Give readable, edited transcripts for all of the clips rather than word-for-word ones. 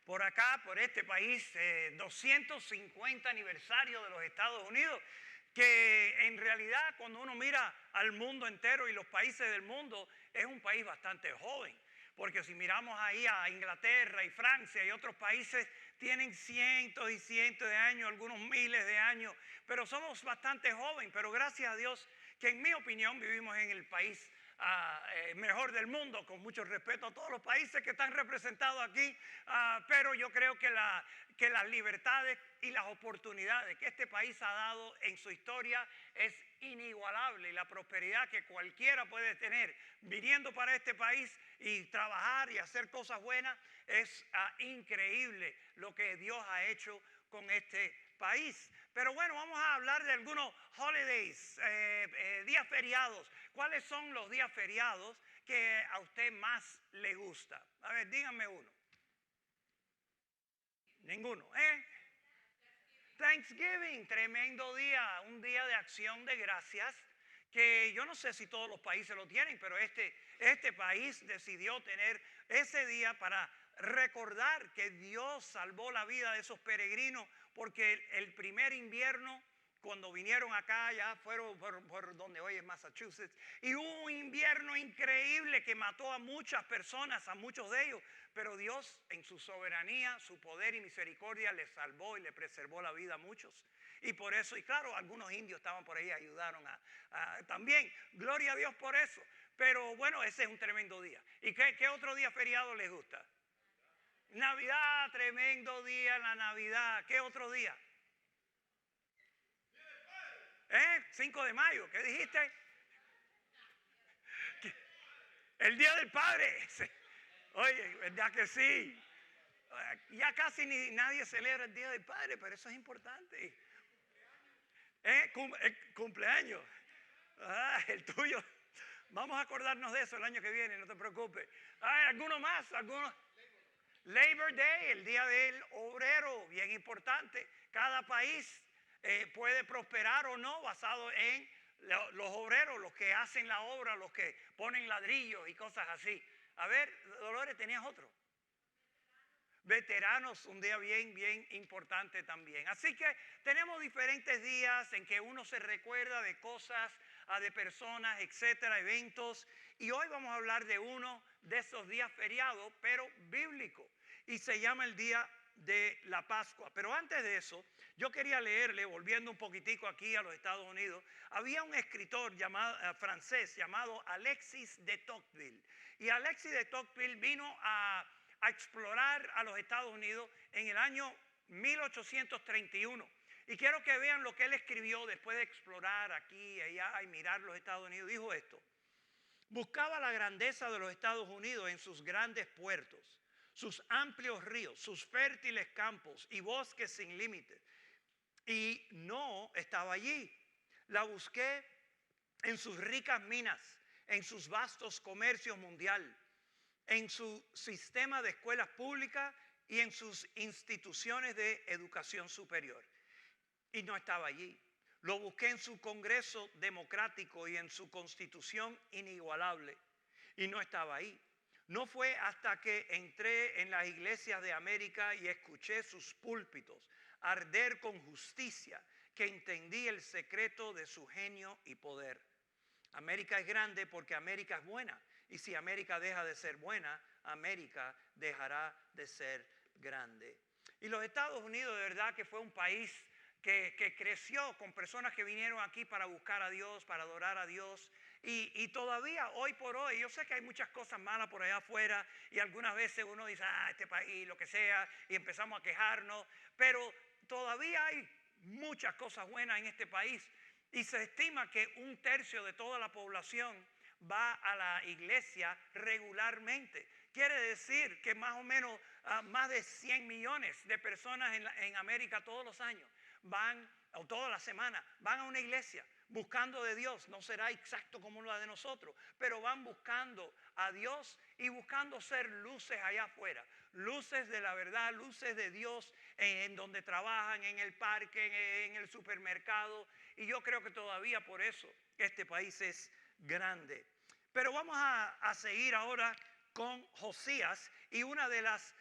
por acá, por este país, 250 aniversario de los Estados Unidos, que en realidad cuando uno mira al mundo entero y los países del mundo, es un país bastante joven. Porque si miramos ahí a Inglaterra y Francia y otros países, tienen cientos y cientos de años, algunos miles de años, pero somos bastante jóvenes. Pero gracias a Dios que en mi opinión vivimos en el país mejor del mundo, con mucho respeto a todos los países que están representados aquí, pero yo creo que las libertades y las oportunidades que este país ha dado en su historia es inigualable, y la prosperidad que cualquiera puede tener viniendo para este país y trabajar y hacer cosas buenas es increíble lo que Dios ha hecho con este país. Pero bueno, vamos a hablar de algunos holidays, días feriados. ¿Cuáles son los días feriados que a usted más le gusta? A ver, díganme uno. Ninguno, ¿eh? Thanksgiving, tremendo día, un día de acción de gracias que yo no sé si todos los países lo tienen, pero este país decidió tener ese día para recordar que Dios salvó la vida de esos peregrinos, porque el primer invierno, cuando vinieron acá, ya fueron por donde hoy es Massachusetts, y hubo un invierno increíble que mató a muchas personas, a muchos de ellos, pero Dios en su soberanía, su poder y misericordia les salvó y le preservó la vida a muchos. Y por eso, y claro, algunos indios estaban por ahí, ayudaron también, gloria a Dios por eso. Pero bueno, ese es un tremendo día. ¿Y qué otro día feriado les gusta? Navidad, tremendo día la Navidad. ¿Qué otro día? 5 de mayo, ¿qué dijiste? El Día del Padre. Oye, ¿verdad que sí? Ya casi nadie celebra el Día del Padre, pero eso es importante. Cumpleaños. El tuyo. Vamos a acordarnos de eso el año que viene, no te preocupes. ¿Alguno más? ¿Alguno? Labor Day, el Día del Obrero, bien importante. Cada país puede prosperar o no basado en los obreros, los que hacen la obra, los que ponen ladrillos y cosas así. A ver, Dolores, ¿tenías otro? Veteranos, un día bien importante también. Así que tenemos diferentes días en que uno se recuerda de cosas, de personas, etcétera, eventos. Y hoy vamos a hablar de uno de esos días feriados, pero bíblico. Y se llama el Día de la Pascua. Pero antes de eso, yo quería leerle, volviendo un poquitico aquí a los Estados Unidos, había un escritor francés llamado Alexis de Tocqueville. Y Alexis de Tocqueville vino a explorar a los Estados Unidos en el año 1831. Y quiero que vean lo que él escribió después de explorar aquí y allá y mirar los Estados Unidos. Dijo esto: buscaba la grandeza de los Estados Unidos en sus grandes puertos, sus amplios ríos, sus fértiles campos y bosques sin límites. Y no estaba allí. La busqué en sus ricas minas, en sus vastos comercios mundial, en su sistema de escuelas públicas y en sus instituciones de educación superior. Y no estaba allí. Lo busqué en su Congreso democrático y en su Constitución inigualable. Y no estaba ahí. No fue hasta que entré en las iglesias de América y escuché sus púlpitos arder con justicia que entendí el secreto de su genio y poder. América es grande porque América es buena. Y si América deja de ser buena, América dejará de ser grande. Y los Estados Unidos de verdad que fue un país que creció con personas que vinieron aquí para buscar a Dios, para adorar a Dios. Y todavía hoy por hoy, yo sé que hay muchas cosas malas por allá afuera y algunas veces uno dice, este país, lo que sea, y empezamos a quejarnos. Pero todavía hay muchas cosas buenas en este país. Y se estima que 1/3 de toda la población va a la iglesia regularmente. Quiere decir que más o menos más de 100 millones de personas en América todos los años van, o toda la semana, van a una iglesia buscando de Dios. No será exacto como la de nosotros, pero van buscando a Dios y buscando ser luces allá afuera, luces de la verdad, luces de Dios en donde trabajan, en el parque, en el supermercado. Y yo creo que todavía por eso este país es grande. Pero vamos a seguir ahora con Josías Y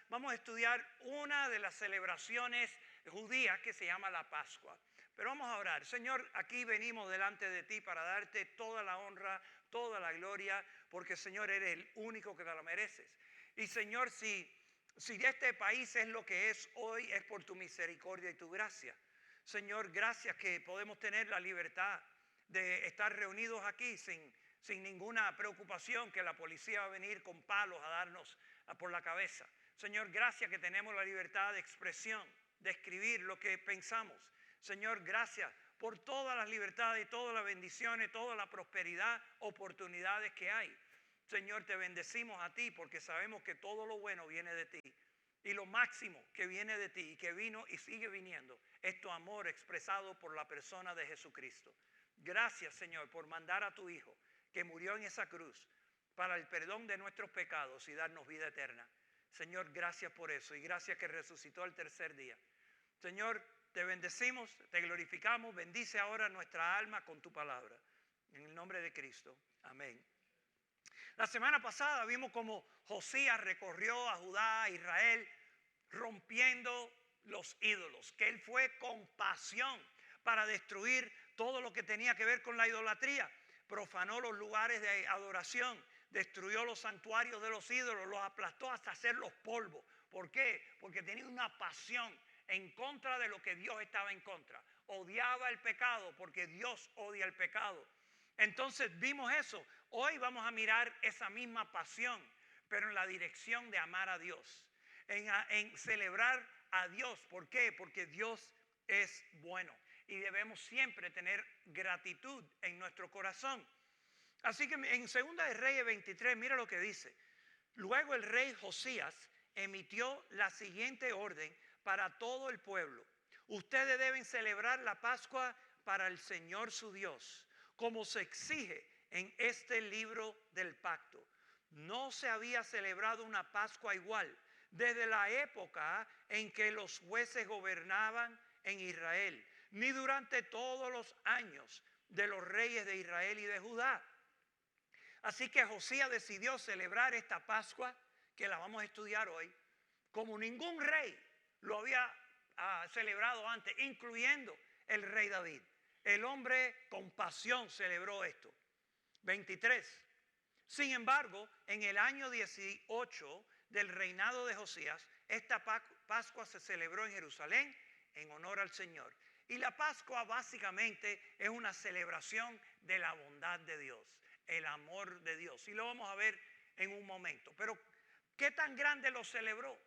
vamos a estudiar una de las celebraciones judías que se llama la Pascua. Pero vamos a orar. Señor, aquí venimos delante de ti para darte toda la honra, toda la gloria, porque Señor, eres el único que te lo mereces. Y Señor, si este país es lo que es hoy, es por tu misericordia y tu gracia. Señor, gracias que podemos tener la libertad de estar reunidos aquí sin ninguna preocupación que la policía va a venir con palos a darnos por la cabeza. Señor, gracias que tenemos la libertad de expresión, de escribir lo que pensamos. Señor, gracias por todas las libertades y todas las bendiciones, toda la prosperidad, oportunidades que hay. Señor, te bendecimos a ti porque sabemos que todo lo bueno viene de ti. Y lo máximo que viene de ti y que vino y sigue viniendo es tu amor expresado por la persona de Jesucristo. Gracias, Señor, por mandar a tu Hijo que murió en esa cruz para el perdón de nuestros pecados y darnos vida eterna. Señor, gracias por eso y gracias que resucitó al tercer día. Señor, te bendecimos, te glorificamos. Bendice ahora nuestra alma con tu palabra. En el nombre de Cristo. Amén. La semana pasada vimos cómo Josías recorrió a Judá, a Israel, rompiendo los ídolos, que él fue con pasión para destruir todo lo que tenía que ver con la idolatría. Profanó los lugares de adoración, destruyó los santuarios de los ídolos, los aplastó hasta hacerlos polvo. ¿Por qué? Porque tenía una pasión en contra de lo que Dios estaba en contra. Odiaba el pecado porque Dios odia el pecado. Entonces vimos eso. Hoy vamos a mirar esa misma pasión, pero en la dirección de amar a Dios, en celebrar a Dios. ¿Por qué? Porque Dios es bueno y debemos siempre tener gratitud en nuestro corazón. Así que en 2 de Reyes 23, mira lo que dice. Luego el rey Josías emitió la siguiente orden para todo el pueblo. Ustedes deben celebrar la Pascua para el Señor su Dios, como se exige en este libro del pacto. No se había celebrado una Pascua igual desde la época en que los jueces gobernaban en Israel, ni durante todos los años de los reyes de Israel y de Judá. Así que Josías decidió celebrar esta Pascua, que la vamos a estudiar hoy, como ningún rey lo había celebrado antes, incluyendo el rey David. El hombre con pasión celebró esto. 23. Sin embargo, en el año 18 del reinado de Josías, esta Pascua se celebró en Jerusalén en honor al Señor. Y la Pascua básicamente es una celebración de la bondad de Dios, el amor de Dios. Y lo vamos a ver en un momento. Pero, ¿qué tan grande lo celebró?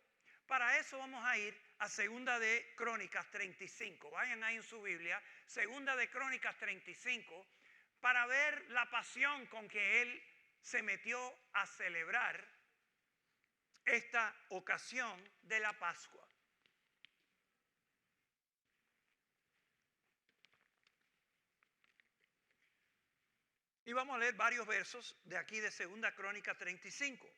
Para eso vamos a ir a 2 de Crónicas 35. Vayan ahí en su Biblia, 2 de Crónicas 35, para ver la pasión con que él se metió a celebrar esta ocasión de la Pascua. Y vamos a leer varios versos de aquí de 2 Crónicas 35.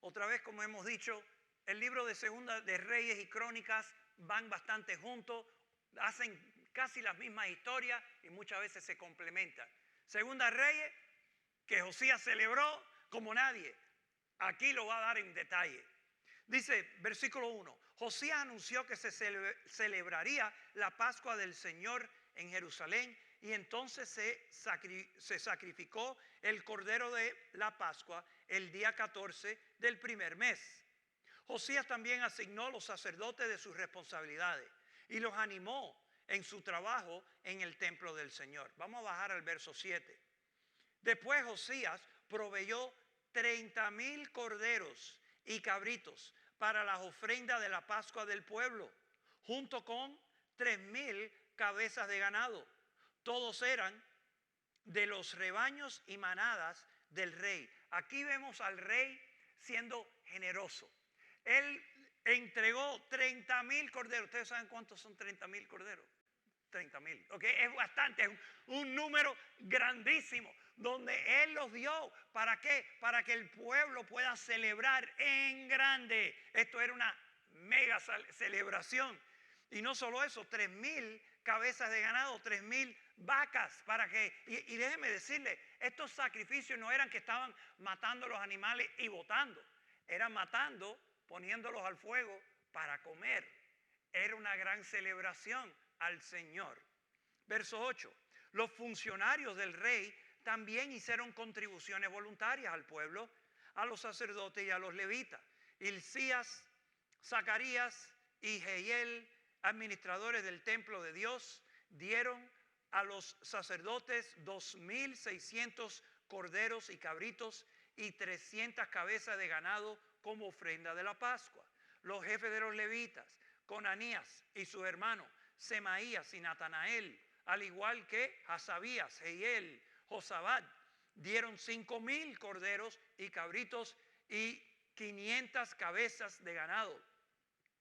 Otra vez, como hemos dicho, el libro de 2 de Reyes y Crónicas van bastante juntos, hacen casi las mismas historias y muchas veces se complementan. 2 Reyes, que Josías celebró como nadie, aquí lo va a dar en detalle. Dice, versículo 1, Josías anunció que se celebraría la Pascua del Señor en Jerusalén y entonces se sacrificó el cordero de la Pascua el día 14 del primer mes. Josías también asignó los sacerdotes de sus responsabilidades y los animó en su trabajo en el templo del Señor. Vamos a bajar al verso 7. Después Josías proveyó 30,000 corderos y cabritos para las ofrendas de la Pascua del pueblo, junto con 3,000 cabezas de ganado. Todos eran de los rebaños y manadas del rey. Aquí vemos al rey siendo generoso. Él entregó 30,000 corderos. ¿Ustedes saben cuántos son 30,000 corderos? 30,000. Okay, es bastante, es un número grandísimo, donde él los dio. ¿Para qué? Para que el pueblo pueda celebrar en grande. Esto era una mega celebración. Y no solo eso, 3,000 cabezas de ganado, 3,000 vacas para que, y déjeme decirle, estos sacrificios no eran que estaban matando los animales y botando, eran matando, poniéndolos al fuego para comer. Era una gran celebración al Señor. Verso 8. Los funcionarios del rey también hicieron contribuciones voluntarias al pueblo, a los sacerdotes y a los levitas. Hilcías, Zacarías y Jehiel, administradores del templo de Dios, dieron a los sacerdotes 2,600 corderos y cabritos y 300 cabezas de ganado como ofrenda de la Pascua. Los jefes de los levitas, Conanías y sus hermanos, Semaías y Natanael, al igual que Hasabías, Jehiel, Josabad, dieron 5,000 corderos y cabritos y 500 cabezas de ganado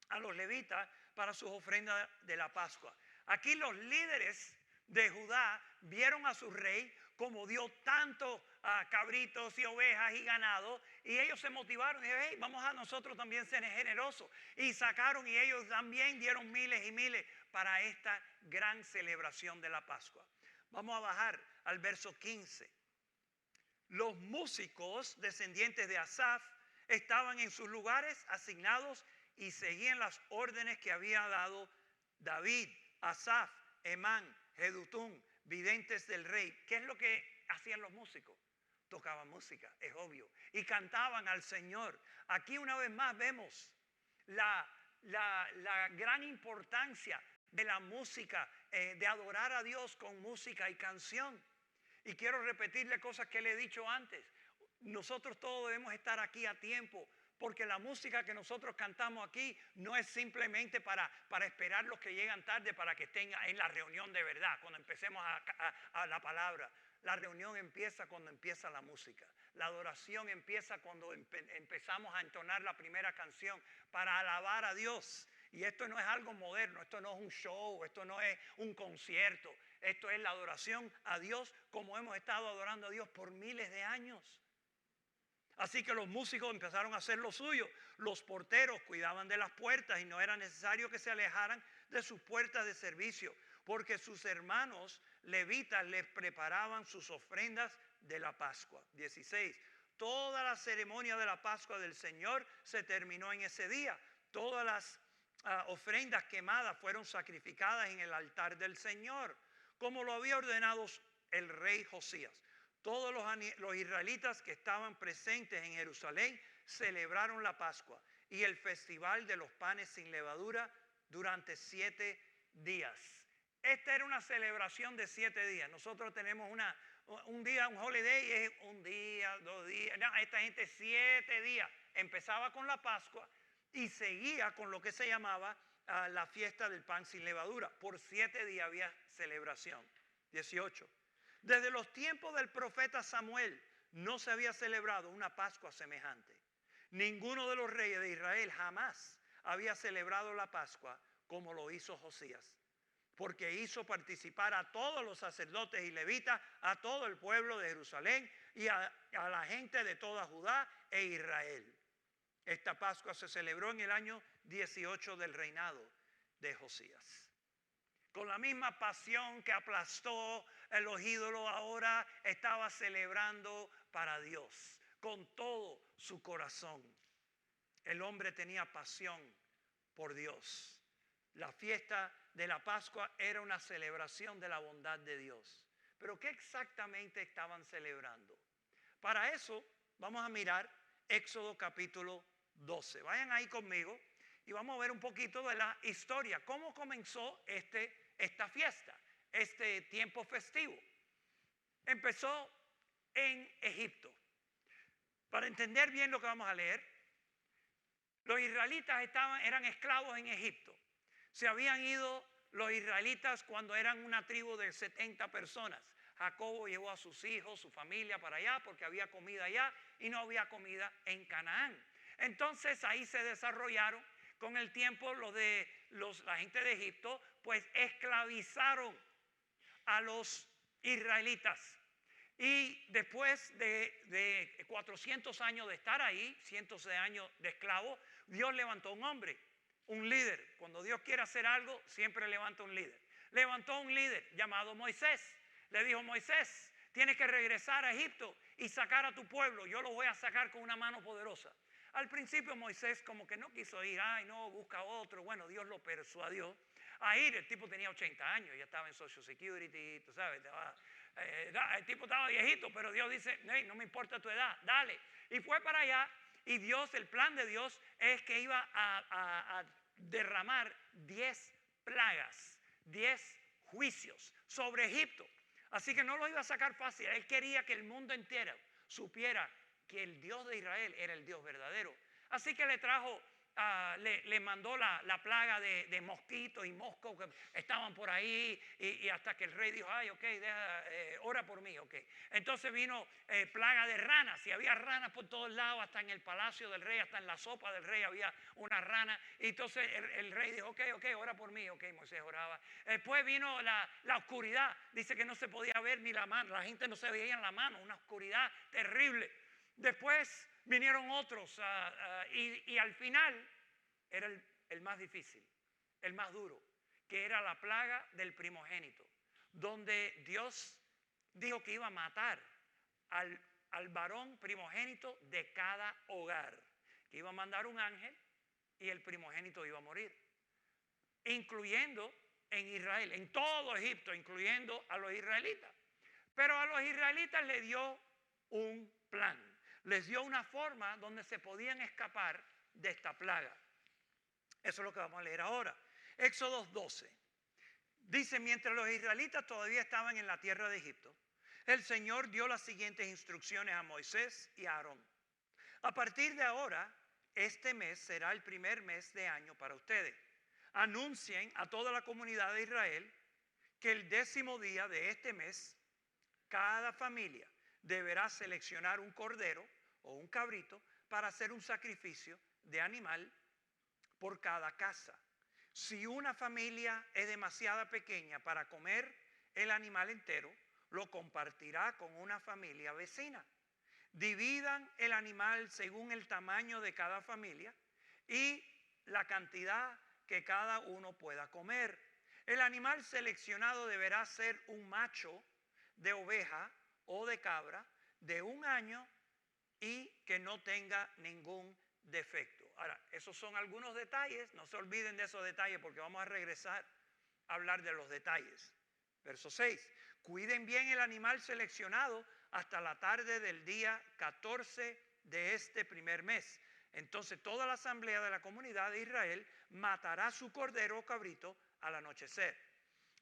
a los levitas para sus ofrendas de la Pascua. Aquí los líderes de Judá vieron a su rey como dio tanto cabritos y ovejas y ganado, y ellos se motivaron y dijeron, hey, vamos a nosotros también ser generosos, y sacaron y ellos también dieron miles y miles para esta gran celebración de la Pascua. Vamos a bajar al verso 15. Los músicos descendientes de Asaf estaban en sus lugares asignados y seguían las órdenes que había dado David, Asaf, Emán, Jedutún, videntes del rey. ¿Qué es lo que hacían los músicos? Tocaban música, es obvio, y cantaban al Señor. Aquí una vez más vemos la gran importancia de la música, de adorar a Dios con música y canción. Y quiero repetirle cosas que le he dicho antes. Nosotros todos debemos estar aquí a tiempo, porque la música que nosotros cantamos aquí no es simplemente para esperar los que llegan tarde para que estén en la reunión de verdad, cuando empecemos a la palabra. La reunión empieza cuando empieza la música. La adoración empieza cuando empezamos a entonar la primera canción para alabar a Dios. Y esto no es algo moderno, esto no es un show, esto no es un concierto. Esto es la adoración a Dios como hemos estado adorando a Dios por miles de años. Así que los músicos empezaron a hacer lo suyo. Los porteros cuidaban de las puertas y no era necesario que se alejaran de sus puertas de servicio, porque sus hermanos levitas les preparaban sus ofrendas de la Pascua. 16. Toda la ceremonia de la Pascua del Señor se terminó en ese día. Todas las ofrendas quemadas fueron sacrificadas en el altar del Señor, como lo había ordenado el rey Josías. Todos los israelitas que estaban presentes en Jerusalén celebraron la Pascua y el festival de los panes sin levadura durante 7 días. Esta era una celebración de 7 días. Nosotros tenemos un día, un holiday, es un día, 2 días. No, esta gente 7 días. Empezaba con la Pascua y seguía con lo que se llamaba la fiesta del pan sin levadura. Por 7 días había celebración. 18. Desde los tiempos del profeta Samuel no se había celebrado una Pascua semejante. Ninguno de los reyes de Israel jamás había celebrado la Pascua como lo hizo Josías, porque hizo participar a todos los sacerdotes y levitas, a todo el pueblo de Jerusalén y a la gente de toda Judá e Israel. Esta Pascua se celebró en el año 18 del reinado de Josías. Con la misma pasión que aplastó los ídolos, ahora estaba celebrando para Dios, con todo su corazón. El hombre tenía pasión por Dios. La fiesta de la Pascua era una celebración de la bondad de Dios. Pero ¿qué exactamente estaban celebrando? Para eso vamos a mirar Éxodo capítulo 12. Vayan ahí conmigo y vamos a ver un poquito de la historia. ¿Cómo comenzó esta fiesta, este tiempo festivo? Empezó en Egipto. Para entender bien lo que vamos a leer, los israelitas eran esclavos en Egipto. Se habían ido los israelitas cuando eran una tribu de 70 personas. Jacobo llevó a sus hijos, su familia para allá porque había comida allá y no había comida en Canaán. Entonces ahí se desarrollaron. Con el tiempo la gente de Egipto pues esclavizaron a los israelitas. Y después de 400 años de estar ahí, cientos de años de esclavos, Dios levantó un hombre, un líder. Cuando Dios quiere hacer algo, siempre levanta un líder. levantó un líder llamado Moisés. Le dijo: Moisés, tienes que regresar a Egipto y sacar a tu pueblo. Yo lo voy a sacar con una mano poderosa. Al principio Moisés como que no quiso ir. Ay, no, busca otro. Bueno, Dios lo persuadió a ir. El tipo tenía 80 años, ya estaba en Social Security, tú sabes, el tipo estaba viejito, pero Dios dice: hey, no me importa tu edad, dale. Y fue para allá. Y Dios, el plan de Dios es que iba a derramar 10 plagas, 10 juicios sobre Egipto. Así que no lo iba a sacar fácil. Él quería que el mundo entero supiera que el Dios de Israel era el Dios verdadero. Así que le trajo, le mandó la plaga de mosquitos y moscos que estaban por ahí, y hasta que el rey dijo: ay, ok, ora por mí, ok. Entonces vino plaga de ranas, y había ranas por todos lados, hasta en el palacio del rey, hasta en la sopa del rey había una rana. Y entonces el rey dijo: ok, ora por mí, ok. Moisés oraba. Después vino la oscuridad, dice que no se podía ver ni la mano, la gente no se veía en la mano, una oscuridad terrible. Después vinieron otros, y al final era el más difícil, el más duro, que era la plaga del primogénito, donde Dios dijo que iba a matar al varón primogénito de cada hogar, que iba a mandar un ángel y el primogénito iba a morir, incluyendo en Israel, en todo Egipto, incluyendo a los israelitas. Pero a los israelitas les dio un plan, les dio una forma donde se podían escapar de esta plaga. Eso es lo que vamos a leer ahora. Éxodo 12. Dice: mientras los israelitas todavía estaban en la tierra de Egipto, el Señor dio las siguientes instrucciones a Moisés y a Aarón. A partir de ahora, este mes será el primer mes de año para ustedes. Anuncien a toda la comunidad de Israel que el 10º día de este mes, cada familia deberá seleccionar un cordero o un cabrito para hacer un sacrificio de animal por cada casa. Si una familia es demasiado pequeña para comer el animal entero, lo compartirá con una familia vecina. Dividan el animal según el tamaño de cada familia y la cantidad que cada uno pueda comer. El animal seleccionado deberá ser un macho de oveja o de cabra de 1 año y que no tenga ningún defecto. Ahora, esos son algunos detalles. No se olviden de esos detalles, porque vamos a regresar a hablar de los detalles. Verso 6. Cuiden bien el animal seleccionado hasta la tarde del día 14 de este primer mes. Entonces toda la asamblea de la comunidad de Israel matará su cordero o cabrito al anochecer.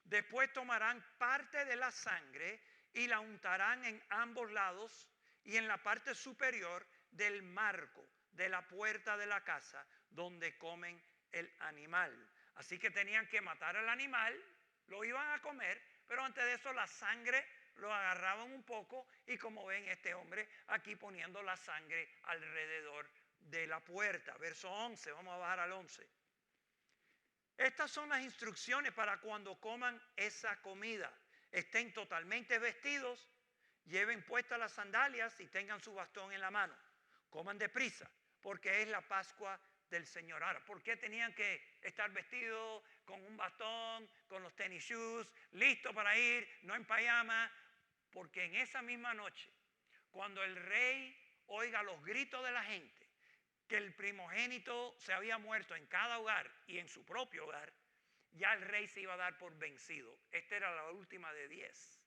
Después tomarán parte de la sangre y la untarán en ambos lados y en la parte superior del marco de la puerta de la casa donde comen el animal. Así que tenían que matar al animal, lo iban a comer, pero antes de eso la sangre lo agarraban un poco, y como ven, este hombre aquí poniendo la sangre alrededor de la puerta. Verso 11, vamos a bajar al 11. Estas son las instrucciones para cuando coman esa comida. Estén totalmente vestidos, lleven puestas las sandalias y tengan su bastón en la mano. Coman deprisa, porque es la Pascua del Señor. Ahora, ¿por qué tenían que estar vestidos con un bastón, con los tenis shoes, listos para ir, no en pijama? Porque en esa misma noche, cuando el rey oiga los gritos de la gente, que el primogénito se había muerto en cada hogar y en su propio hogar, ya el rey se iba a dar por vencido. Esta era la última de 10.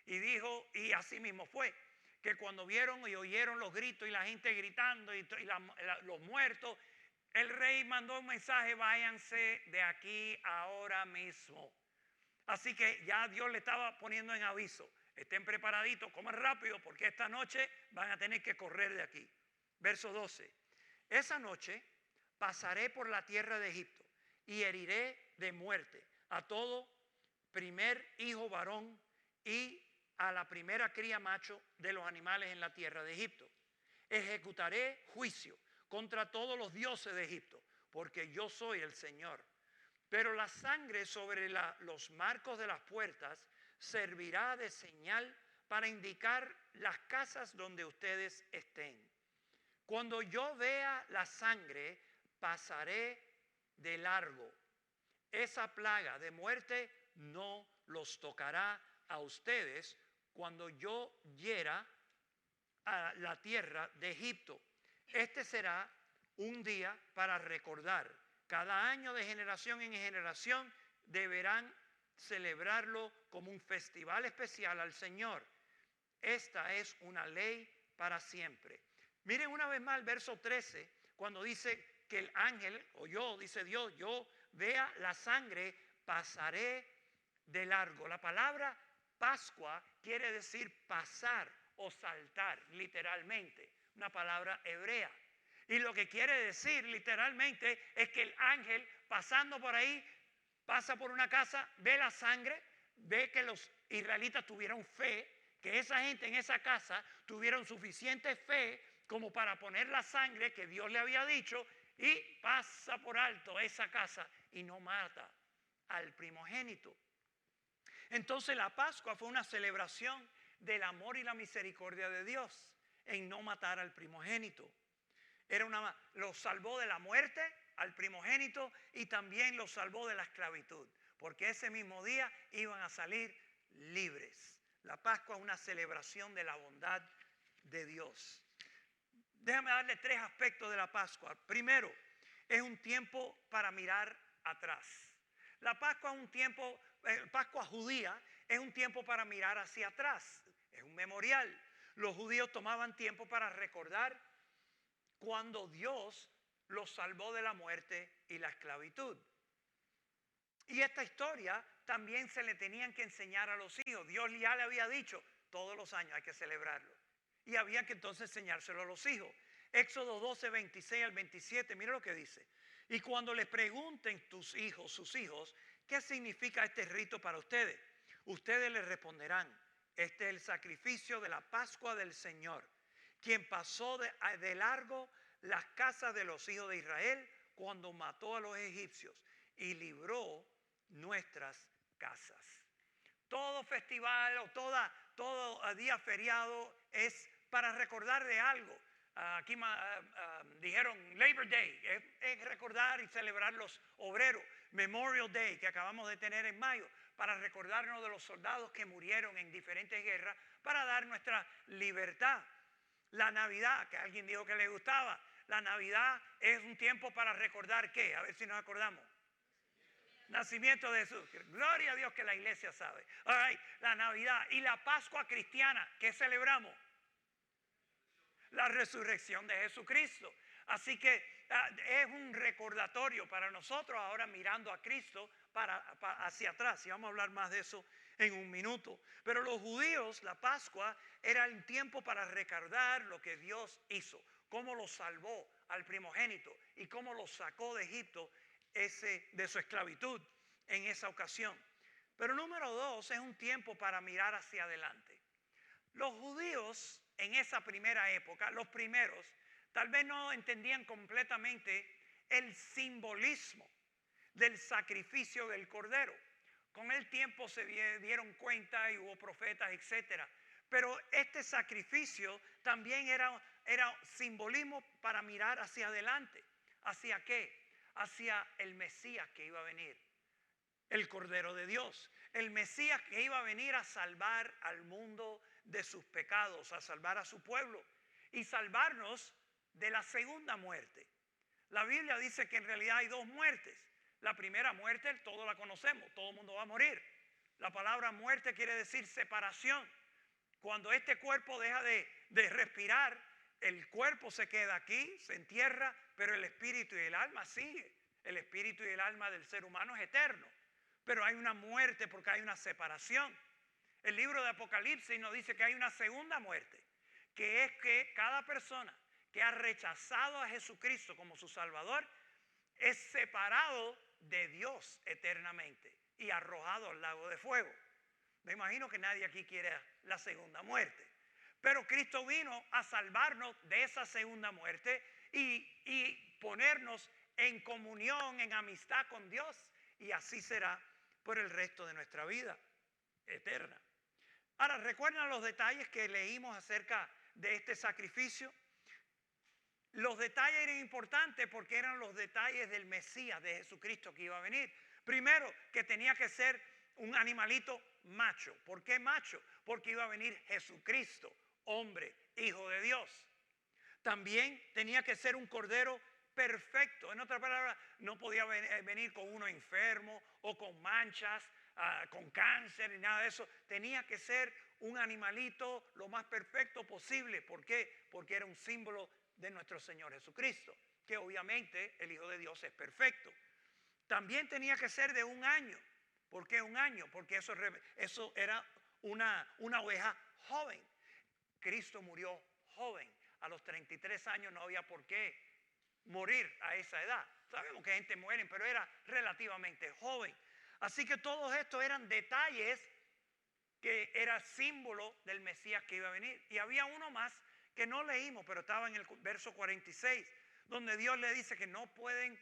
Y dijo, y así mismo fue, que cuando vieron y oyeron los gritos y la gente gritando y los muertos, el rey mandó un mensaje: váyanse de aquí ahora mismo. Así que ya Dios le estaba poniendo en aviso: estén preparaditos, coman rápido, porque esta noche van a tener que correr de aquí. Verso 12. Esa noche pasaré por la tierra de Egipto y heriré de muerte a todo primer hijo varón y a la primera cría macho de los animales en la tierra de Egipto. Ejecutaré juicio contra todos los dioses de Egipto, porque yo soy el Señor. Pero la sangre sobre los marcos de las puertas servirá de señal para indicar las casas donde ustedes estén. Cuando yo vea la sangre, pasaré de largo. Esa plaga de muerte no los tocará a ustedes cuando yo hiera a la tierra de Egipto. Este será un día para recordar. Cada año de generación en generación deberán celebrarlo como un festival especial al Señor. Esta es una ley para siempre. Miren una vez más el verso 13, cuando dice que el ángel, o yo, dice Dios, yo vea la sangre, pasaré de largo. La palabra Pascua quiere decir pasar o saltar, literalmente, una palabra hebrea. Y lo que quiere decir literalmente es que el ángel pasando por ahí, pasa por una casa, ve la sangre, ve que los israelitas tuvieron fe, que esa gente en esa casa tuvieron suficiente fe como para poner la sangre que Dios le había dicho, y pasa por alto esa casa y no mata al primogénito. Entonces la Pascua fue una celebración del amor y la misericordia de Dios en no matar al primogénito. Lo salvó de la muerte al primogénito y también lo salvó de la esclavitud, porque ese mismo día iban a salir libres. La Pascua es una celebración de la bondad de Dios. Déjame darle 3 aspectos de la Pascua. Primero, es un tiempo para mirar atrás. La Pascua es un tiempo, Pascua judía es un tiempo para mirar hacia atrás. Es un memorial. Los judíos tomaban tiempo para recordar cuando Dios los salvó de la muerte y la esclavitud. Y esta historia también se le tenían que enseñar a los hijos. Dios ya le había dicho, todos los años hay que celebrarlo. Y había que entonces enseñárselo a los hijos. Éxodo 12, 26 al 27, mira lo que dice. Y cuando les pregunten sus hijos, ¿qué significa este rito para ustedes? Ustedes les responderán, este es el sacrificio de la Pascua del Señor, quien pasó de largo las casas de los hijos de Israel cuando mató a los egipcios y libró nuestras casas. Todo festival o todo día feriado es para recordar de algo. Aquí dijeron Labor Day, es recordar y celebrar los obreros. Memorial Day, que acabamos de tener en mayo, para recordarnos de los soldados que murieron en diferentes guerras para dar nuestra libertad. La Navidad, que alguien dijo que le gustaba, la Navidad es un tiempo para recordar ¿qué? A ver si nos acordamos. Nacimiento de Jesús. Gloria a Dios que la iglesia sabe. All right, la Navidad y la Pascua cristiana, ¿qué celebramos? La resurrección de Jesucristo. Así que es un recordatorio para nosotros ahora mirando a Cristo hacia atrás. Y vamos a hablar más de eso en un minuto. Pero los judíos, la Pascua era el tiempo para recordar lo que Dios hizo, cómo lo salvó al primogénito y cómo lo sacó de Egipto de su esclavitud en esa ocasión. Pero número 2, es un tiempo para mirar hacia adelante. Los judíos en esa primera época, los primeros, tal vez no entendían completamente el simbolismo del sacrificio del cordero. Con el tiempo se dieron cuenta y hubo profetas, etc. Pero este sacrificio también era simbolismo para mirar hacia adelante. ¿Hacia qué? Hacia el Mesías que iba a venir, el Cordero de Dios, el Mesías que iba a venir a salvar al mundo de sus pecados, a salvar a su pueblo y salvarnos de la segunda muerte. La Biblia dice que en realidad hay 2 muertes. La primera muerte, todos la conocemos, todo el mundo va a morir. La palabra muerte quiere decir separación. Cuando este cuerpo deja de respirar, el cuerpo se queda aquí, se entierra, pero el espíritu y el alma sigue. El espíritu y el alma del ser humano es eterno. Pero hay una muerte porque hay una separación. El libro de Apocalipsis nos dice que hay una segunda muerte, que es que cada persona que ha rechazado a Jesucristo como su Salvador es separado de Dios eternamente y arrojado al lago de fuego. Me imagino que nadie aquí quiere la segunda muerte. Pero Cristo vino a salvarnos de esa segunda muerte y ponernos en comunión, en amistad con Dios. Y así será por el resto de nuestra vida eterna. Ahora, ¿recuerdan los detalles que leímos acerca de este sacrificio? Los detalles eran importantes porque eran los detalles del Mesías, de Jesucristo que iba a venir. Primero, que tenía que ser un animalito macho. ¿Por qué macho? Porque iba a venir Jesucristo, hombre, hijo de Dios. También tenía que ser un cordero perfecto. En otras palabras, no podía venir con uno enfermo o con manchas, con cáncer ni nada de eso. Tenía que ser un animalito lo más perfecto posible. ¿Por qué? Porque era un símbolo de nuestro Señor Jesucristo, que obviamente el Hijo de Dios es perfecto. También tenía que ser de 1 año. ¿Por qué 1 año? Porque eso era una oveja joven. Cristo murió joven. A los 33 años no había por qué morir a esa edad. Sabemos que gente muere, pero era relativamente joven. Así que todos estos eran detalles que era símbolo del Mesías que iba a venir. Y había uno más que no leímos, pero estaba en el verso 46, donde Dios le dice que no pueden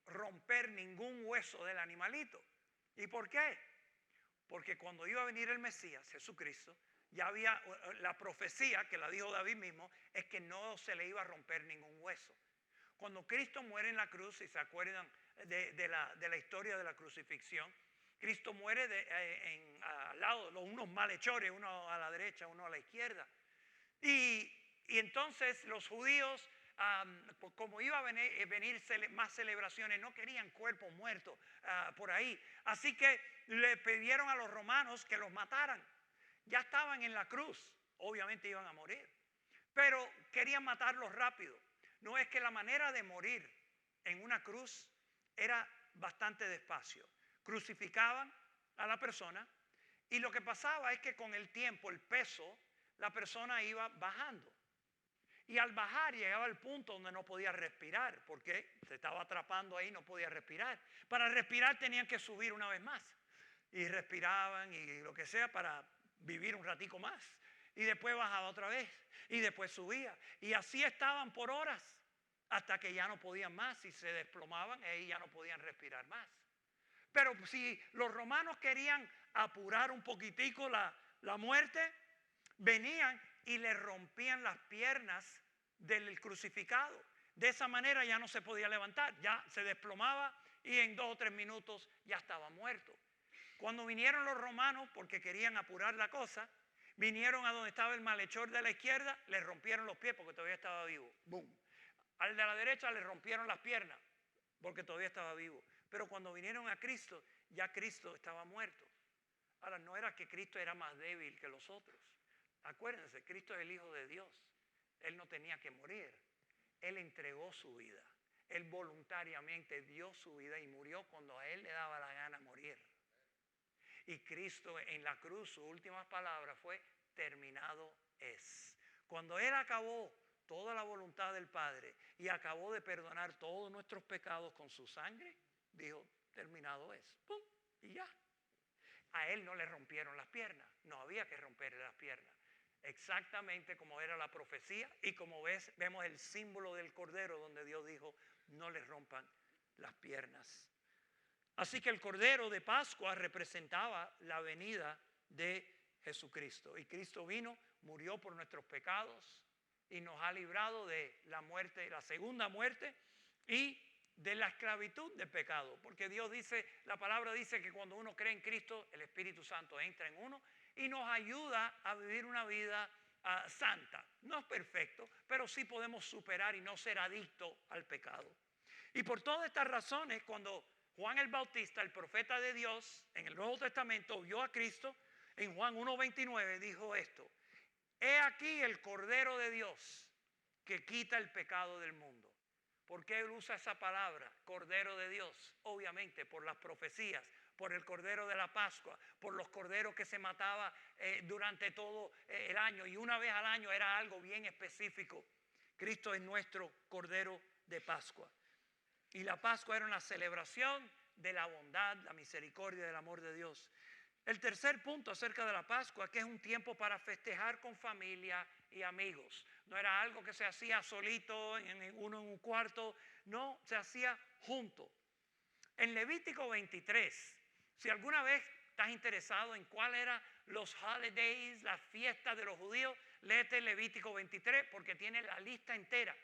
romper ningún hueso del animalito. ¿Y por qué? Porque cuando iba a venir el Mesías, Jesucristo, ya había la profecía, que la dijo David mismo, es que no se le iba a romper ningún hueso. Cuando Cristo muere en la cruz, si se acuerdan de la historia de la crucifixión, Cristo muere al lado, unos malhechores, uno a la derecha, uno a la izquierda. Y entonces los judíos, como iba a venir más celebraciones, no querían cuerpos muertos por ahí. Así que le pidieron a los romanos que los mataran. Ya estaban en la cruz, obviamente iban a morir, pero querían matarlos rápido. No es que la manera de morir en una cruz era bastante despacio. Crucificaban a la persona y lo que pasaba es que con el tiempo, el peso, la persona iba bajando. Y al bajar llegaba al punto donde no podía respirar, porque se estaba atrapando ahí, no podía respirar. Para respirar tenían que subir una vez más. Y respiraban y lo que sea para vivir un ratico más. Y después bajaba otra vez. Y después subía. Y así estaban por horas. Hasta que ya no podían más. Y se desplomaban y ahí ya no podían respirar más. Pero si los romanos querían apurar un poquitico la muerte, venían y le rompían las piernas del crucificado. De esa manera ya no se podía levantar. Ya se desplomaba y en 2 o 3 minutos ya estaba muerto. Cuando vinieron los romanos, porque querían apurar la cosa, vinieron a donde estaba el malhechor de la izquierda, le rompieron los pies porque todavía estaba vivo. ¡Bum! Al de la derecha le rompieron las piernas porque todavía estaba vivo. Pero cuando vinieron a Cristo, ya Cristo estaba muerto. Ahora, no era que Cristo era más débil que los otros. Acuérdense, Cristo es el Hijo de Dios. Él no tenía que morir. Él entregó su vida. Él voluntariamente dio su vida y murió cuando a Él le daba la gana morir. Y Cristo en la cruz, su última palabra fue: terminado es. Cuando Él acabó toda la voluntad del Padre y acabó de perdonar todos nuestros pecados con su sangre, dijo: terminado es. ¡Pum! Y ya. A Él no le rompieron las piernas. No había que romperle las piernas. Exactamente como era la profecía y como vemos el símbolo del Cordero, donde Dios dijo: no le rompan las piernas. Así que el Cordero de Pascua representaba la venida de Jesucristo. Y Cristo vino, murió por nuestros pecados y nos ha librado de la muerte, la segunda muerte y de la esclavitud del pecado. Porque Dios dice, la palabra dice que cuando uno cree en Cristo, el Espíritu Santo entra en uno y nos ayuda a vivir una vida santa. No es perfecto, pero sí podemos superar y no ser adictos al pecado. Y por todas estas razones, cuando Juan el Bautista, el profeta de Dios, en el Nuevo Testamento, vio a Cristo, en Juan 1:29 dijo esto: he aquí el Cordero de Dios que quita el pecado del mundo. ¿Por qué él usa esa palabra, Cordero de Dios? Obviamente por las profecías, por el Cordero de la Pascua, por los corderos que se mataba durante todo el año, y una vez al año era algo bien específico. Cristo es nuestro Cordero de Pascua. Y la Pascua era una celebración de la bondad, la misericordia y el amor de Dios. El tercer punto acerca de la Pascua, que es un tiempo para festejar con familia y amigos. No era algo que se hacía solito, uno en un cuarto, no, se hacía junto. En Levítico 23, si alguna vez estás interesado en cuáles eran los holidays, las fiestas de los judíos, léete Levítico 23 porque tiene la lista entera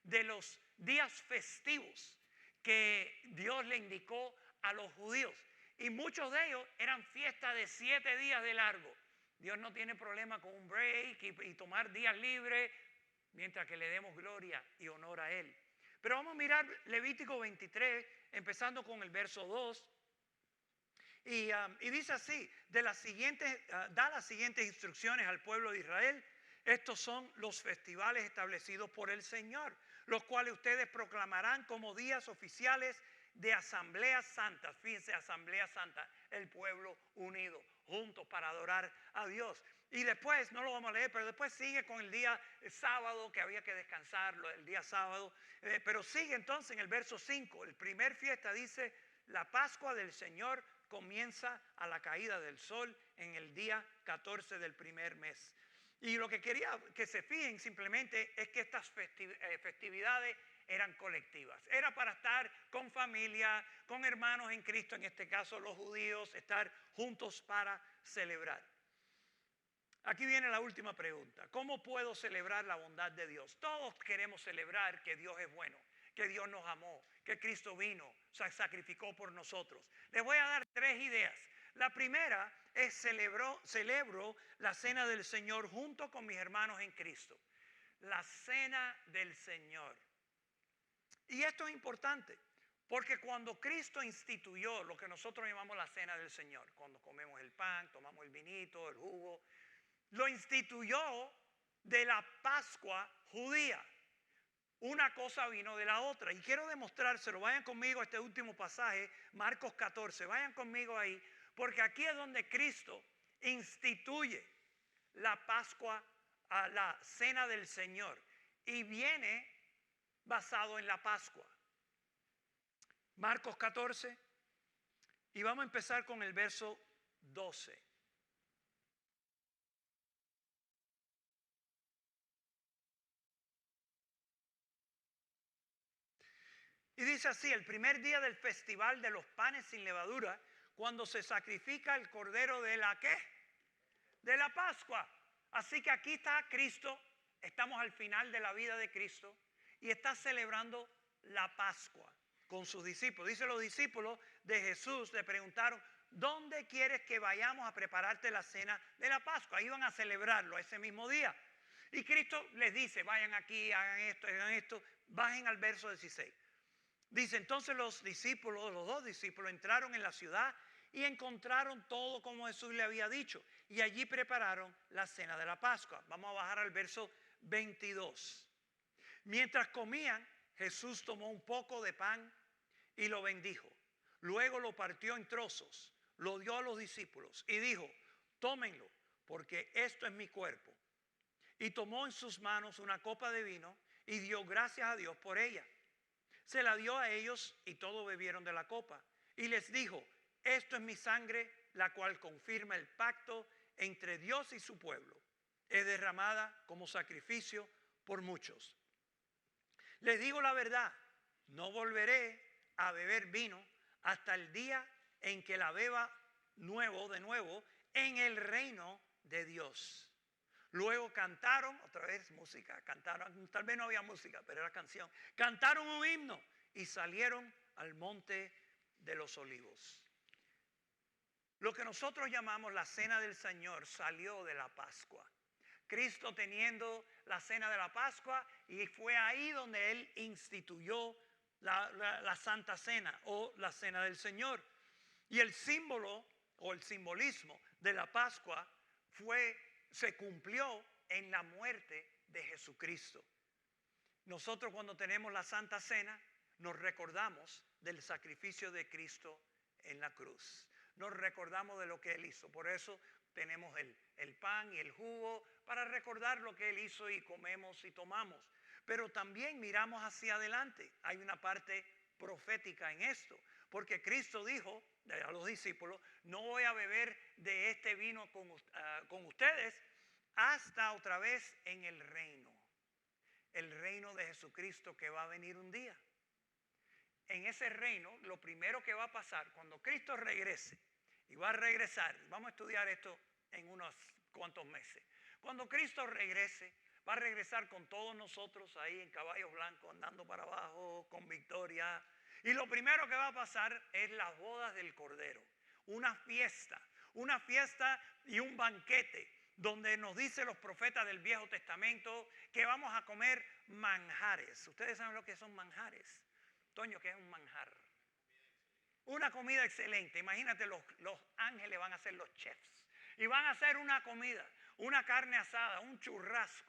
de los días festivos que Dios le indicó a los judíos. Y muchos de ellos eran fiestas de 7 días de largo. Dios no tiene problema con un break y tomar días libres mientras que le demos gloria y honor a Él. Pero vamos a mirar Levítico 23, empezando con el verso 2. Y dice así, da las siguientes instrucciones al pueblo de Israel. Estos son los festivales establecidos por el Señor, los cuales ustedes proclamarán como días oficiales de asambleas santas. Fíjense, asamblea santa, el pueblo unido, juntos para adorar a Dios. Y después, no lo vamos a leer, pero después sigue con el día sábado, que había que descansar el día sábado. Pero sigue entonces en el verso 5, el primer fiesta dice, la Pascua del Señor comienza a la caída del sol en el día 14 del primer mes. Y lo que quería que se fijen simplemente es que estas festividades eran colectivas. Era para estar con familia, con hermanos en Cristo, en este caso los judíos, estar juntos para celebrar. Aquí viene la última pregunta. ¿Cómo puedo celebrar la bondad de Dios? Todos queremos celebrar que Dios es bueno, que Dios nos amó, que Cristo vino, se sacrificó por nosotros. Les voy a dar 3 ideas. La primera es celebro la cena del Señor junto con mis hermanos en Cristo. La cena del Señor. Y esto es importante, porque cuando Cristo instituyó lo que nosotros llamamos la cena del Señor, cuando comemos el pan, tomamos el vinito, el jugo, lo instituyó de la Pascua judía. Una cosa vino de la otra. Y quiero demostrárselo. Vayan conmigo a este último pasaje, Marcos 14. Vayan conmigo ahí, porque aquí es donde Cristo instituye la Pascua, a la cena del Señor. Y viene basado en la Pascua. Marcos 14. Y vamos a empezar con el verso 12. Y dice así, el primer día del festival de los panes sin levadura, cuando se sacrifica el cordero de la ¿qué? De la Pascua. Así que aquí está Cristo, estamos al final de la vida de Cristo y está celebrando la Pascua con sus discípulos. Dice, los discípulos de Jesús le preguntaron, ¿dónde quieres que vayamos a prepararte la cena de la Pascua? Iban a celebrarlo ese mismo día. Y Cristo les dice, vayan aquí, hagan esto, bajen al verso 16. Dice, entonces los dos discípulos entraron en la ciudad y encontraron todo como Jesús le había dicho. Y allí prepararon la cena de la Pascua. Vamos a bajar al verso 22. Mientras comían, Jesús tomó un poco de pan y lo bendijo. Luego lo partió en trozos, lo dio a los discípulos y dijo, tómenlo, porque esto es mi cuerpo. Y tomó en sus manos una copa de vino y dio gracias a Dios por ella. Se la dio a ellos y todos bebieron de la copa. Y les dijo, esto es mi sangre, la cual confirma el pacto entre Dios y su pueblo. Es derramada como sacrificio por muchos. Les digo la verdad, no volveré a beber vino hasta el día en que la beba de nuevo, en el reino de Dios. Luego cantaron, otra vez música, cantaron, tal vez no había música, pero era canción. Cantaron un himno y salieron al monte de los olivos. Lo que nosotros llamamos la cena del Señor salió de la Pascua. Cristo teniendo la cena de la Pascua y fue ahí donde Él instituyó la Santa Cena o la cena del Señor. Y el símbolo o el simbolismo de la Pascua se cumplió en la muerte de Jesucristo. Nosotros cuando tenemos la Santa Cena nos recordamos del sacrificio de Cristo en la cruz. Nos recordamos de lo que Él hizo. Por eso tenemos el pan y el jugo para recordar lo que Él hizo y comemos y tomamos. Pero también miramos hacia adelante. Hay una parte profética en esto. Porque Cristo dijo a los discípulos, no voy a beber de este vino con ustedes hasta otra vez en el reino de Jesucristo que va a venir un día. En ese reino, lo primero que va a pasar cuando Cristo regrese, y va a regresar, vamos a estudiar esto en unos cuantos meses. Cuando Cristo regrese, va a regresar con todos nosotros ahí en caballos blancos, andando para abajo, con victoria. Y lo primero que va a pasar es las bodas del Cordero. una fiesta y un banquete donde nos dicen los profetas del Viejo Testamento que vamos a comer manjares. ¿Ustedes saben lo que son manjares? Toño, ¿qué es un manjar? Una comida excelente. Imagínate, los ángeles van a ser los chefs y van a hacer una comida, una carne asada, un churrasco,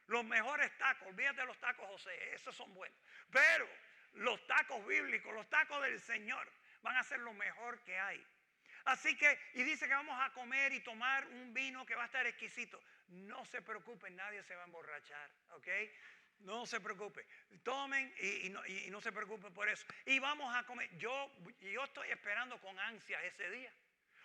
los mejores tacos. Olvídate de los tacos José, esos son buenos, pero los tacos bíblicos, los tacos del Señor van a ser lo mejor que hay. Así que, y dice que vamos a comer y tomar un vino que va a estar exquisito. No se preocupen, nadie se va a emborrachar, ¿ok? No se preocupen, tomen y no se preocupen por eso. Y vamos a comer. Yo estoy esperando con ansias ese día,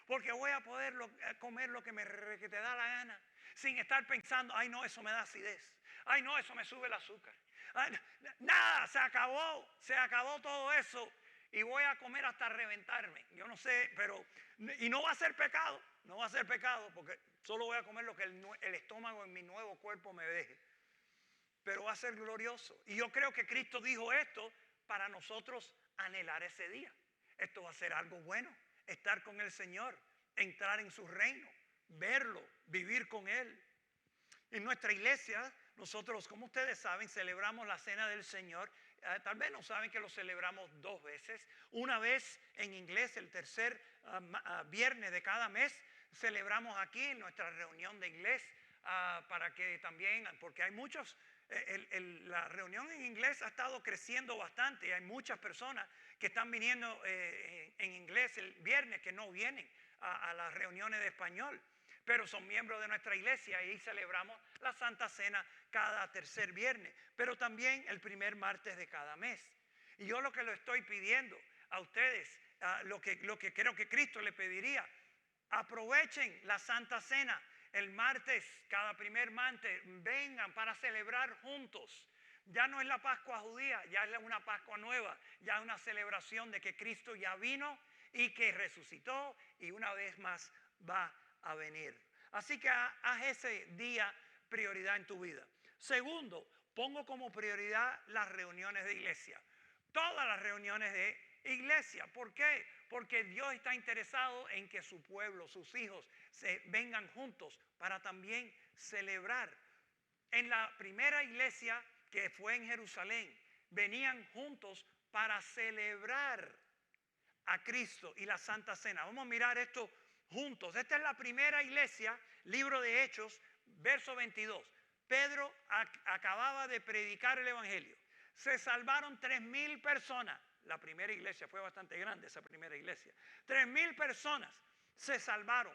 porque voy a poder comer lo que que te da la gana, sin estar pensando, ay no, eso me da acidez, ay no, eso me sube el azúcar. Ay, nada, se acabó todo eso. Y voy a comer hasta reventarme. Yo no sé, pero... Y no va a ser pecado. No va a ser pecado porque solo voy a comer lo que el estómago en mi nuevo cuerpo me deje. Pero va a ser glorioso. Y yo creo que Cristo dijo esto para nosotros anhelar ese día. Esto va a ser algo bueno. Estar con el Señor. Entrar en su reino. Verlo. Vivir con Él. En nuestra iglesia, nosotros, como ustedes saben, celebramos la Cena del Señor. Tal vez no saben que lo celebramos 2 veces. Una vez en inglés, el tercer viernes de cada mes, celebramos aquí en nuestra reunión de inglés para que también, porque hay muchos, la reunión en inglés ha estado creciendo bastante y hay muchas personas que están viniendo en inglés el viernes que no vienen a las reuniones de español, pero son miembros de nuestra iglesia y celebramos la Santa Cena cada tercer viernes, pero también el primer martes de cada mes. Y yo lo que le estoy pidiendo a ustedes, lo que creo que Cristo le pediría, aprovechen la Santa Cena el martes, cada primer martes, vengan para celebrar juntos. Ya no es la Pascua judía, ya es una Pascua nueva, ya es una celebración de que Cristo ya vino y que resucitó y una vez más va a venir. Así que haz ese día prioridad en tu vida. Segundo, pongo como prioridad las reuniones de iglesia. Todas las reuniones de iglesia. ¿Por qué? Porque Dios está interesado en que su pueblo, sus hijos, se vengan juntos para también celebrar. En la primera iglesia que fue en Jerusalén, venían juntos para celebrar a Cristo y la Santa Cena. Vamos a mirar esto juntos. Esta es la primera iglesia, libro de Hechos, verso 22. Pedro acababa de predicar el evangelio. Se salvaron 3,000 personas. La primera iglesia fue bastante grande, esa primera iglesia. 3,000 personas se salvaron.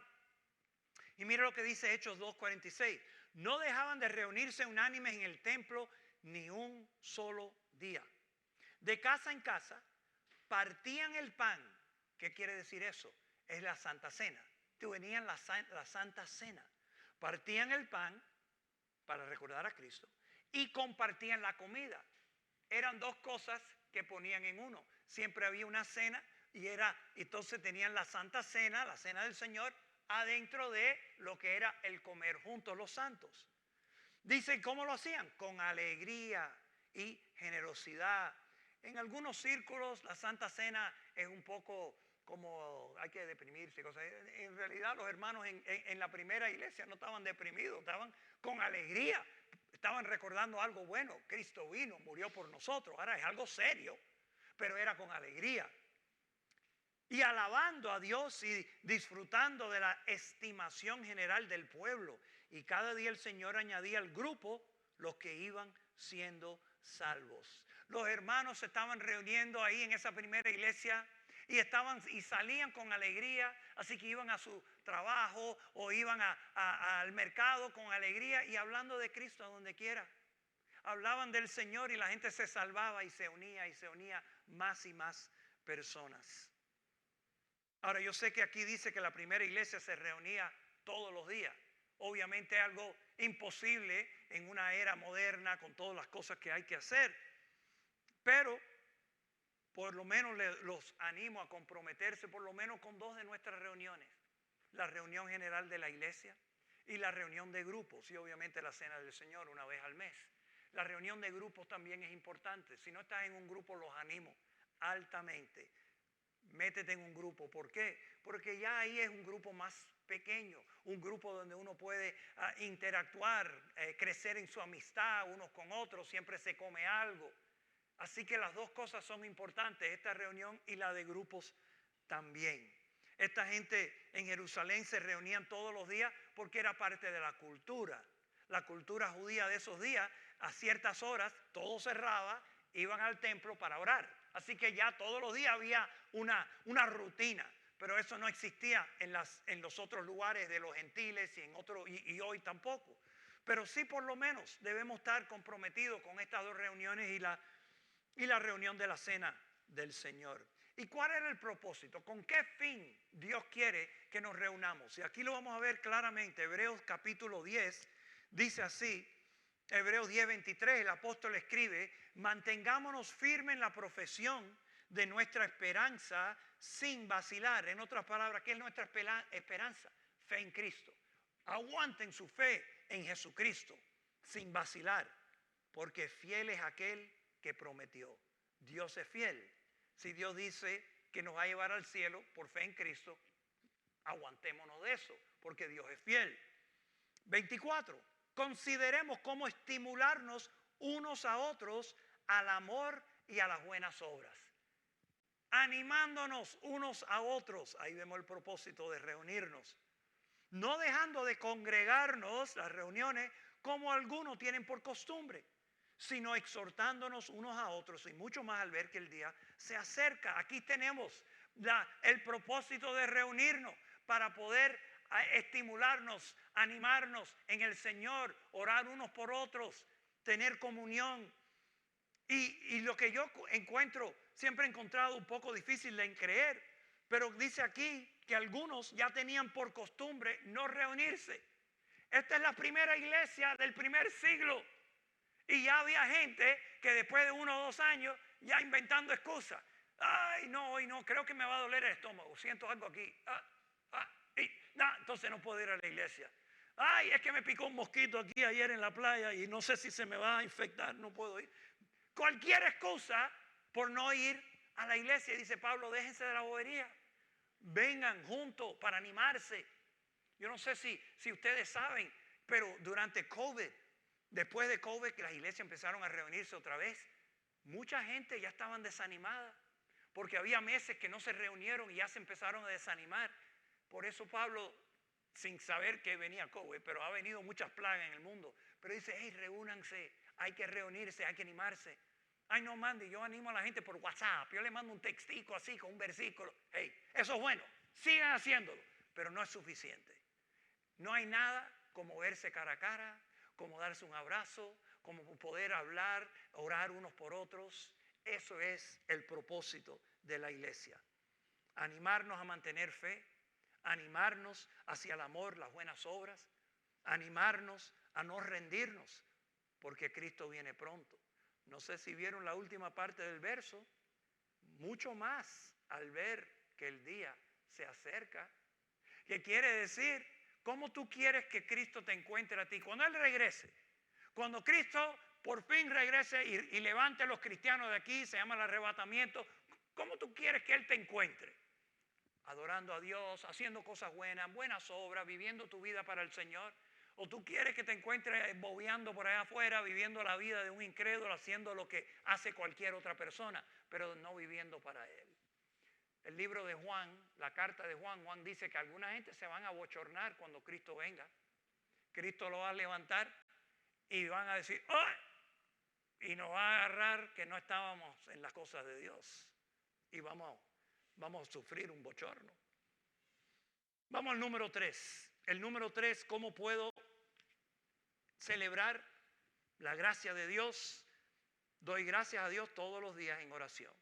Y mira lo que dice Hechos 2:46. No dejaban de reunirse unánimes en el templo ni un solo día. De casa en casa partían el pan. ¿Qué quiere decir eso? Es la Santa Cena. Tenían la Santa Cena. Partían el pan para recordar a Cristo y compartían la comida. Eran 2 cosas que ponían en uno. Siempre había una cena y entonces tenían la Santa Cena, la Cena del Señor, adentro de lo que era el comer juntos los santos. Dicen, ¿cómo lo hacían? Con alegría y generosidad. En algunos círculos la Santa Cena es un poco como hay que deprimirse. En realidad los hermanos en la primera iglesia no estaban deprimidos, estaban con alegría. Estaban recordando algo bueno. Cristo vino, murió por nosotros. Ahora es algo serio, pero era con alegría. Y alabando a Dios y disfrutando de la estimación general del pueblo. Y cada día el Señor añadía al grupo los que iban siendo salvos. Los hermanos se estaban reuniendo ahí en esa primera iglesia y salían con alegría, así que iban a su trabajo o iban al mercado con alegría y hablando de Cristo a donde quiera. Hablaban del Señor y la gente se salvaba y se unía más y más personas. Ahora yo sé que aquí dice que la primera iglesia se reunía todos los días. Obviamente es algo imposible en una era moderna con todas las cosas que hay que hacer, pero por lo menos los animo a comprometerse por lo menos con 2 de nuestras reuniones. La reunión general de la iglesia y la reunión de grupos y obviamente la Cena del Señor una vez al mes. La reunión de grupos también es importante. Si no estás en un grupo los animo altamente. métete en un grupo. ¿Por qué? Porque ya ahí es un grupo más pequeño, un grupo donde uno puede interactuar, crecer en su amistad unos con otros, siempre se come algo. Así que las dos cosas son importantes, esta reunión y la de grupos también. Esta gente en Jerusalén se reunían todos los días porque era parte de la cultura. La cultura judía de esos días, a ciertas horas, todo cerraba, iban al templo para orar. Así que ya todos los días había una rutina, pero eso no existía en los otros lugares de los gentiles y hoy tampoco. Pero sí, por lo menos debemos estar comprometidos con estas dos reuniones y la reunión de la cena del Señor. ¿Y cuál era el propósito? ¿Con qué fin Dios quiere que nos reunamos? Y aquí lo vamos a ver claramente. Hebreos capítulo 10 dice así, Hebreos 10:23, el apóstol escribe: mantengámonos firmes en la profesión de nuestra esperanza sin vacilar. En otras palabras, ¿qué es nuestra esperanza? Fe en Cristo. Aguanten su fe en Jesucristo sin vacilar, porque fiel es aquel que prometió. Dios es fiel. Si Dios dice que nos va a llevar al cielo por fe en Cristo, aguantémonos de eso, porque Dios es fiel. 24. Consideremos cómo estimularnos unos a otros al amor y a las buenas obras. Animándonos unos a otros. Ahí vemos el propósito de reunirnos. No dejando de congregarnos, las reuniones, como algunos tienen por costumbre, sino exhortándonos unos a otros, y mucho más al ver que el día se acerca. Aquí tenemos el propósito de reunirnos para poder estimularnos, animarnos en el Señor, orar unos por otros, tener comunión. Y lo que yo encuentro, siempre he encontrado un poco difícil de creer, pero dice aquí que algunos ya tenían por costumbre no reunirse. Esta es la primera iglesia del primer siglo. Y ya había gente que después de 1 o 2 años ya inventando excusas. Ay, no, hoy no, creo que me va a doler el estómago, siento algo aquí. Entonces no puedo ir a la iglesia. Ay, es que me picó un mosquito aquí ayer en la playa y no sé si se me va a infectar, no puedo ir. Cualquier excusa por no ir a la iglesia. Dice Pablo, déjense de la bobería. Vengan juntos para animarse. Yo no sé si ustedes saben, pero durante COVID, después de COVID, que las iglesias empezaron a reunirse otra vez, mucha gente ya estaban desanimada, porque había meses que no se reunieron y ya se empezaron a desanimar. Por eso Pablo, sin saber que venía COVID, pero ha venido muchas plagas en el mundo, pero dice, hey, reúnanse, hay que reunirse, hay que animarse. Ay, no mande, yo animo a la gente por WhatsApp, yo le mando un textico así con un versículo. Hey, eso es bueno, sigan haciéndolo, pero no es suficiente. No hay nada como verse cara a cara, como darse un abrazo, como poder hablar, orar unos por otros. Eso es el propósito de la iglesia. Animarnos a mantener fe, animarnos hacia el amor, las buenas obras, animarnos a no rendirnos, porque Cristo viene pronto. No sé si vieron la última parte del verso, mucho más al ver que el día se acerca. ¿Qué quiere decir? ¿Cómo tú quieres que Cristo te encuentre a ti? Cuando Él regrese, cuando Cristo por fin regrese y levante a los cristianos de aquí, se llama el arrebatamiento, ¿cómo tú quieres que Él te encuentre? Adorando a Dios, haciendo cosas buenas, buenas obras, viviendo tu vida para el Señor. ¿O tú quieres que te encuentres bobeando por allá afuera, viviendo la vida de un incrédulo, haciendo lo que hace cualquier otra persona, pero no viviendo para Él? El libro de Juan, la carta de Juan, Juan dice que alguna gente se van a bochornar cuando Cristo venga. Cristo lo va a levantar y van a decir, ¡ay! Y nos va a agarrar que no estábamos en las cosas de Dios. Y vamos a sufrir un bochorno. Vamos al número 3. El número 3, ¿cómo puedo celebrar la gracia de Dios? Doy gracias a Dios todos los días en oración.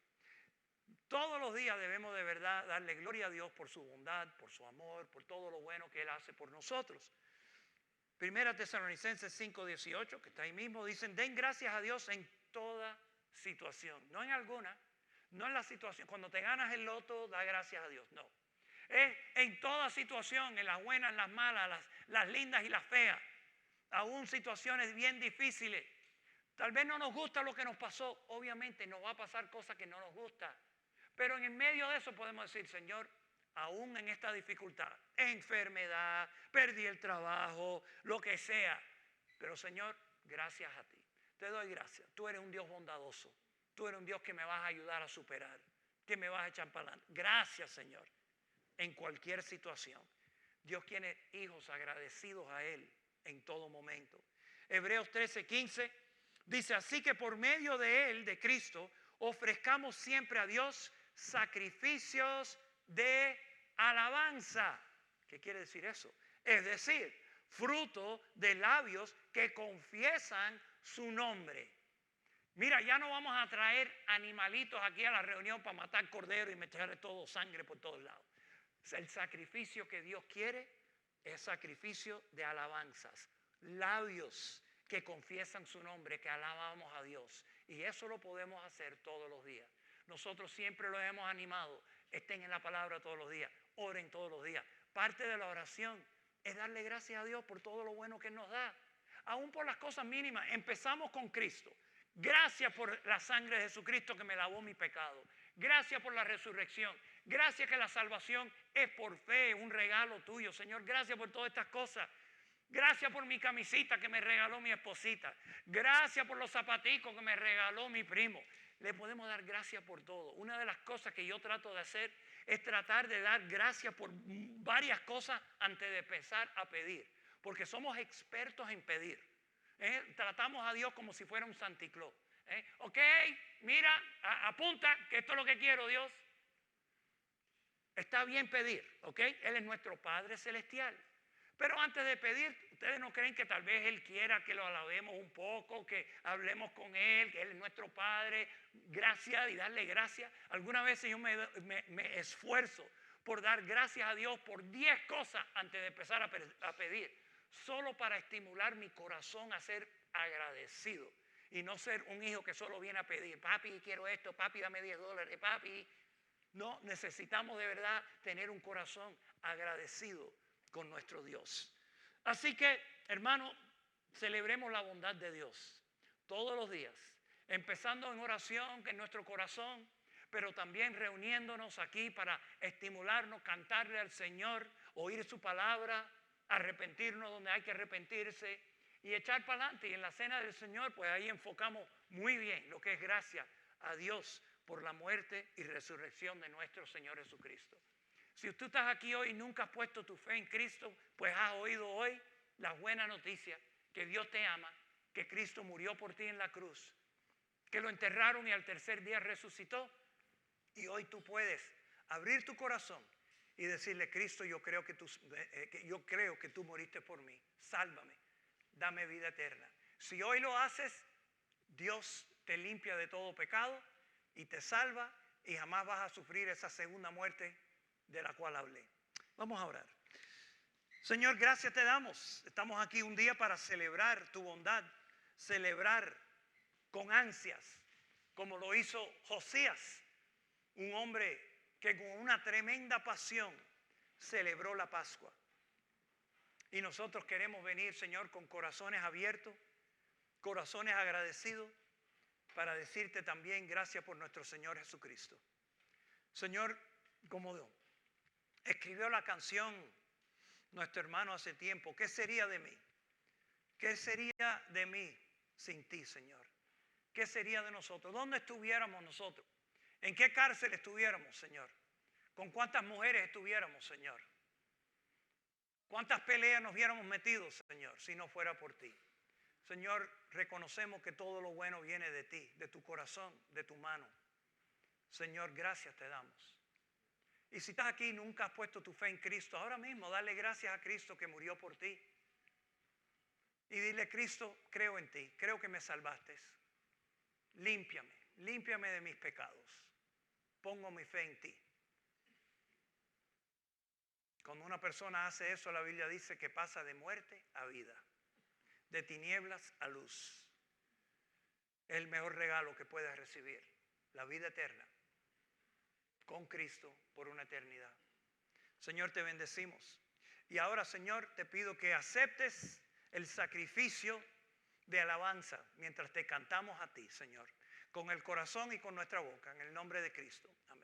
Todos los días debemos de verdad darle gloria a Dios por su bondad, por su amor, por todo lo bueno que Él hace por nosotros. Primera Tesalonicenses 5:18, que está ahí mismo, dicen, den gracias a Dios en toda situación, no en alguna, no en la situación. Cuando te ganas el loto, da gracias a Dios, no. Es en toda situación, en las buenas, en las malas, las lindas y las feas, aún situaciones bien difíciles. Tal vez no nos gusta lo que nos pasó, obviamente nos va a pasar cosas que no nos gustan, Pero en el medio de eso podemos decir, Señor, aún en esta dificultad, enfermedad, perdí el trabajo, lo que sea. Pero Señor, gracias a ti. Te doy gracias. Tú eres un Dios bondadoso. Tú eres un Dios que me vas a ayudar a superar, que me vas a echar para adelante. Gracias, Señor. En cualquier situación. Dios tiene hijos agradecidos a Él en todo momento. Hebreos 13:15 dice, así que por medio de Él, de Cristo, ofrezcamos siempre a Dios sacrificios de alabanza. ¿Qué quiere decir eso? Es decir, fruto de labios que confiesan su nombre. Mira, ya no vamos a traer animalitos aquí a la reunión para matar cordero y meterle todo sangre por todos lados. El sacrificio que Dios quiere es sacrificio de alabanzas. Labios que confiesan su nombre, que alabamos a Dios. Y eso lo podemos hacer todos los días. Nosotros siempre los hemos animado. Estén en la palabra todos los días. Oren todos los días. Parte de la oración es darle gracias a Dios por todo lo bueno que nos da. Aún por las cosas mínimas. Empezamos con Cristo. Gracias por la sangre de Jesucristo que me lavó mi pecado. Gracias por la resurrección. Gracias que la salvación es por fe, un regalo tuyo, Señor. Gracias por todas estas cosas. Gracias por mi camisita que me regaló mi esposita. Gracias por los zapaticos que me regaló mi primo. Le podemos dar gracias por todo. Una de las cosas que yo trato de hacer es tratar de dar gracias por varias cosas antes de empezar a pedir. Porque somos expertos en pedir. Tratamos a Dios como si fuera un Santiclós. Ok, mira, apunta que esto es lo que quiero, Dios. Está bien pedir, ok. Él es nuestro Padre Celestial. Pero antes de pedir, ¿ustedes no creen que tal vez Él quiera que lo alabemos un poco, que hablemos con Él, que Él es nuestro Padre? Gracias y darle gracias. Algunas veces yo me esfuerzo por dar gracias a Dios por 10 cosas antes de empezar a pedir. Solo para estimular mi corazón a ser agradecido. Y no ser un hijo que solo viene a pedir, papi, quiero esto, papi, dame $10, papi. No, necesitamos de verdad tener un corazón agradecido con nuestro Dios. Así que, hermano, celebremos la bondad de Dios todos los días, empezando en oración en nuestro corazón, pero también reuniéndonos aquí para estimularnos, cantarle al Señor, oír su palabra, arrepentirnos donde hay que arrepentirse y echar para adelante. Y en la cena del Señor, pues ahí enfocamos muy bien lo que es gracias a Dios por la muerte y resurrección de nuestro Señor Jesucristo. Si tú estás aquí hoy y nunca has puesto tu fe en Cristo, pues has oído hoy la buena noticia, que Dios te ama, que Cristo murió por ti en la cruz, que lo enterraron y al tercer día resucitó. Y hoy tú puedes abrir tu corazón y decirle, Cristo, yo creo que tú moriste por mí. Sálvame, dame vida eterna. Si hoy lo haces, Dios te limpia de todo pecado y te salva y jamás vas a sufrir esa segunda muerte de la cual hablé. Vamos a orar. Señor, gracias te damos. Estamos aquí un día para celebrar tu bondad, celebrar con ansias, como lo hizo Josías, un hombre que con una tremenda pasión celebró la Pascua. Y nosotros queremos venir, Señor, con corazones abiertos, corazones agradecidos, para decirte también gracias por nuestro Señor Jesucristo. Señor, como escribió la canción nuestro hermano hace tiempo, ¿qué sería de mí? ¿Qué sería de mí sin ti, Señor? ¿Qué sería de nosotros? ¿Dónde estuviéramos nosotros? ¿En qué cárcel estuviéramos, Señor? ¿Con cuántas mujeres estuviéramos, Señor? ¿Cuántas peleas nos hubiéramos metido, Señor, si no fuera por ti? Señor, reconocemos que todo lo bueno viene de ti, de tu corazón, de tu mano. Señor, gracias te damos. Y si estás aquí y nunca has puesto tu fe en Cristo, ahora mismo dale gracias a Cristo que murió por ti. Y dile, Cristo, creo en ti, creo que me salvaste. Límpiame de mis pecados. Pongo mi fe en ti. Cuando una persona hace eso, la Biblia dice que pasa de muerte a vida, de tinieblas a luz. Es el mejor regalo que puedes recibir, la vida eterna, con Cristo por una eternidad. Señor, te bendecimos. Y ahora, Señor, te pido que aceptes el sacrificio de alabanza mientras te cantamos a ti, Señor, con el corazón y con nuestra boca, en el nombre de Cristo. Amén.